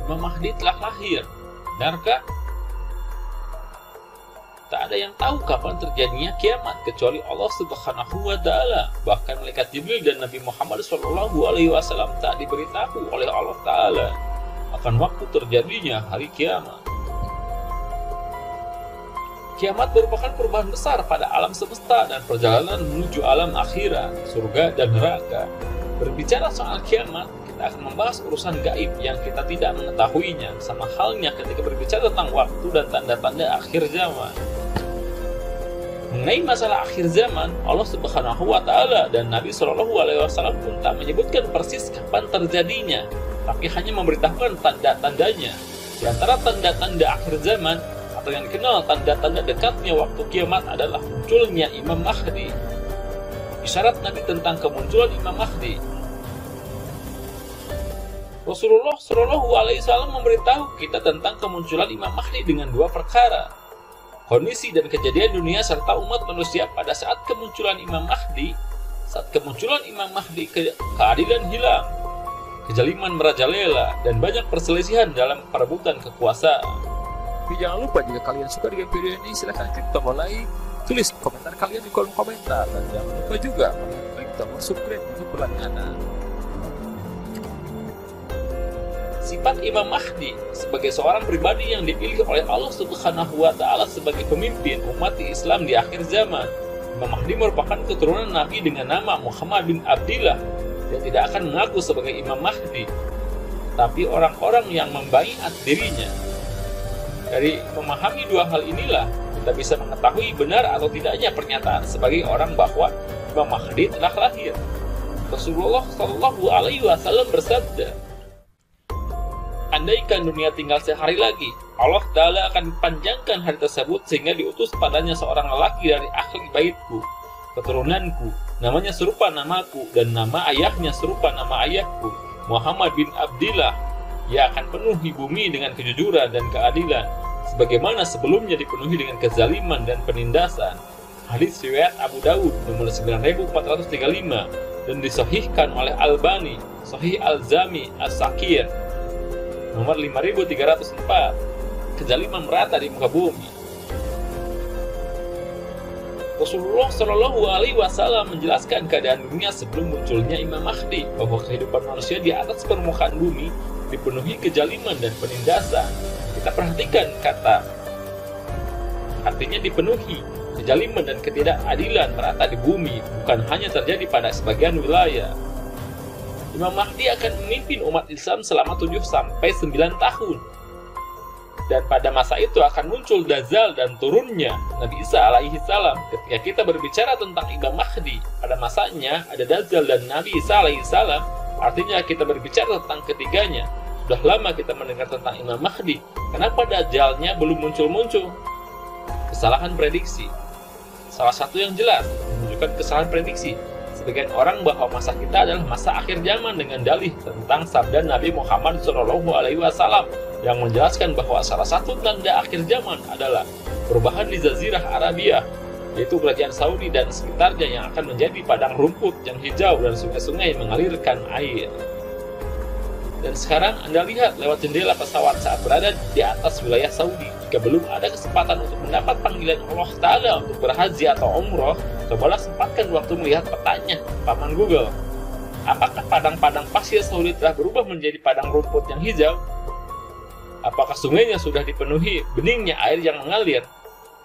Imam Mahdi telah lahir. Benarkah? Tak ada yang tahu kapan terjadinya kiamat kecuali Allah Subhanahu wa Ta'ala. Bahkan malaikat Jibril dan Nabi Muhammad SAW tak diberitahu oleh Allah Ta'ala akan waktu terjadinya hari kiamat. Kiamat merupakan perubahan besar pada alam semesta dan perjalanan menuju alam akhirat, surga dan neraka. Berbicara soal kiamat, kita akan membahas urusan gaib yang kita tidak mengetahuinya, sama halnya ketika berbicara tentang waktu dan tanda-tanda akhir zaman. Mengenai masalah akhir zaman, Allah Subhanahu wa Ta'ala dan Nabi SAW pun tak menyebutkan persis kapan terjadinya, tapi hanya memberitahukan tanda-tandanya. Di antara tanda-tanda akhir zaman atau yang dikenal tanda-tanda dekatnya waktu kiamat adalah munculnya Imam Mahdi. Isyarat Nabi tentang kemunculan Imam Mahdi. Rasulullah SAW memberitahu kita tentang kemunculan Imam Mahdi dengan dua perkara: kondisi dan kejadian dunia serta umat manusia pada saat kemunculan Imam Mahdi. Saat kemunculan Imam Mahdi, keadilan hilang, kezaliman merajalela, dan banyak perselisihan dalam perebutan kekuasaan. Tapi jangan lupa, jika kalian suka dengan video ini, silahkan klik tombol like, tulis komentar kalian di kolom komentar, dan jangan lupa juga klik tombol subscribe untuk berlangganan. Sifat Imam Mahdi sebagai seorang pribadi yang dipilih oleh Allah Subhanahu wa Ta'ala sebagai pemimpin umat Islam di akhir zaman. Imam Mahdi merupakan keturunan Nabi dengan nama Muhammad bin Abdillah. Dia tidak akan mengaku sebagai Imam Mahdi, tapi orang-orang yang membaiat dirinya. Dari memahami dua hal inilah, kita bisa mengetahui benar atau tidaknya pernyataan sebagai orang bahwa Imam Mahdi telah lahir. Rasulullah SAW bersabda, andaikan dunia tinggal sehari lagi, Allah Ta'ala akan panjangkan hari tersebut sehingga diutus padanya seorang lelaki dari ahli baitku, keturunanku, namanya serupa namaku, dan nama ayahnya serupa nama ayahku, Muhammad bin Abdillah. Ia akan penuhi bumi dengan kejujuran dan keadilan, sebagaimana sebelumnya dipenuhi dengan kezaliman dan penindasan. Hadis riwayat Abu Dawud nomor 9435 dan disahihkan oleh Albani, Sahih Al-Jami As-Sakir nomor 5304. Kezaliman merata di muka bumi. Rasulullah SAW menjelaskan keadaan dunia sebelum munculnya Imam Mahdi, bahwa kehidupan manusia di atas permukaan bumi dipenuhi kezaliman dan penindasan. Kita perhatikan kata, artinya dipenuhi kezaliman dan ketidakadilan merata di bumi, bukan hanya terjadi pada sebagian wilayah. Imam Mahdi akan memimpin umat Islam selama 7-9 tahun. Dan pada masa itu akan muncul Dajjal dan turunnya Nabi Isa alaihi salam. Ketika kita berbicara tentang Imam Mahdi, pada masanya ada Dajjal dan Nabi Isa alaihi salam, artinya kita berbicara tentang ketiganya. Sudah lama kita mendengar tentang Imam Mahdi. Kenapa Dajjalnya belum muncul-muncul? Kesalahan prediksi. Salah satu yang jelas menunjukkan kesalahan prediksi sebagian orang bahwa masa kita adalah masa akhir zaman dengan dalih tentang sabda Nabi Muhammad SAW yang menjelaskan bahwa salah satu tanda akhir zaman adalah perubahan di Jazirah Arabia, yaitu kerajaan Saudi dan sekitarnya yang akan menjadi padang rumput yang hijau dan sungai-sungai mengalirkan air. Dan sekarang Anda lihat lewat jendela pesawat saat berada di atas wilayah Saudi. Jika belum ada kesempatan untuk mendapat panggilan Allah Ta'ala untuk berhaji atau umroh, cobalah sempatkan waktu melihat petanya, paman Google. Apakah padang-padang pasir Saudi telah berubah menjadi padang rumput yang hijau? Apakah sungainya sudah dipenuhi beningnya air yang mengalir?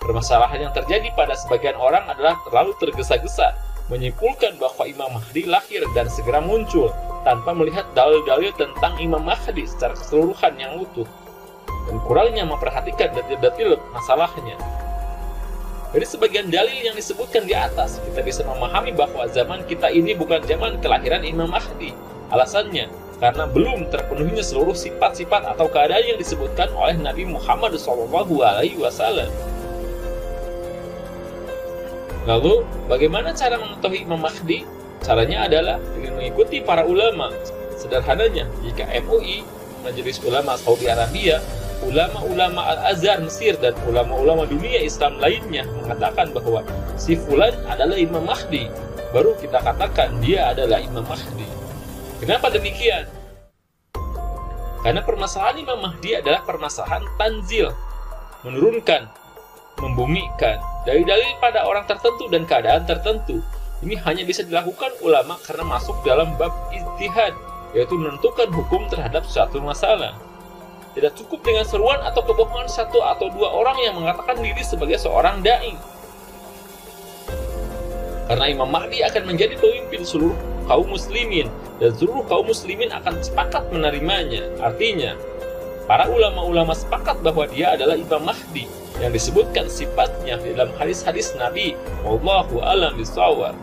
Permasalahan yang terjadi pada sebagian orang adalah terlalu tergesa-gesa menyimpulkan bahwa Imam Mahdi lahir dan segera muncul tanpa melihat dalil-dalil tentang Imam Mahdi secara keseluruhan yang utuh, dan kurangnya memperhatikan detil-detil masalahnya. Dari sebagian dalil yang disebutkan di atas, kita bisa memahami bahwa zaman kita ini bukan zaman kelahiran Imam Mahdi. Alasannya, karena belum terpenuhinya seluruh sifat-sifat atau keadaan yang disebutkan oleh Nabi Muhammad SAW. Lalu, bagaimana cara mengetahui Imam Mahdi? Caranya adalah dengan mengikuti para ulama. Sederhananya, jika MUI, Majelis Ulama Saudi Arabia, ulama-ulama Al-Azhar Mesir, dan ulama-ulama dunia Islam lainnya mengatakan bahwa si fulan adalah Imam Mahdi, baru kita katakan dia adalah Imam Mahdi. Kenapa demikian? Karena permasalahan Imam Mahdi adalah permasalahan tanzil, menurunkan, membumikan dari dalil pada orang tertentu dan keadaan tertentu. Ini hanya bisa dilakukan ulama karena masuk dalam bab ijtihad, yaitu menentukan hukum terhadap suatu masalah. Tidak cukup dengan seruan atau kebohongan satu atau dua orang yang mengatakan diri sebagai seorang dai. Karena Imam Mahdi akan menjadi pemimpin seluruh kaum muslimin, dan seluruh kaum muslimin akan sepakat menerimanya. Artinya, para ulama-ulama sepakat bahwa dia adalah Imam Mahdi yang disebutkan sifatnya dalam hadis-hadis Nabi. Wallahu a'lam bishawab.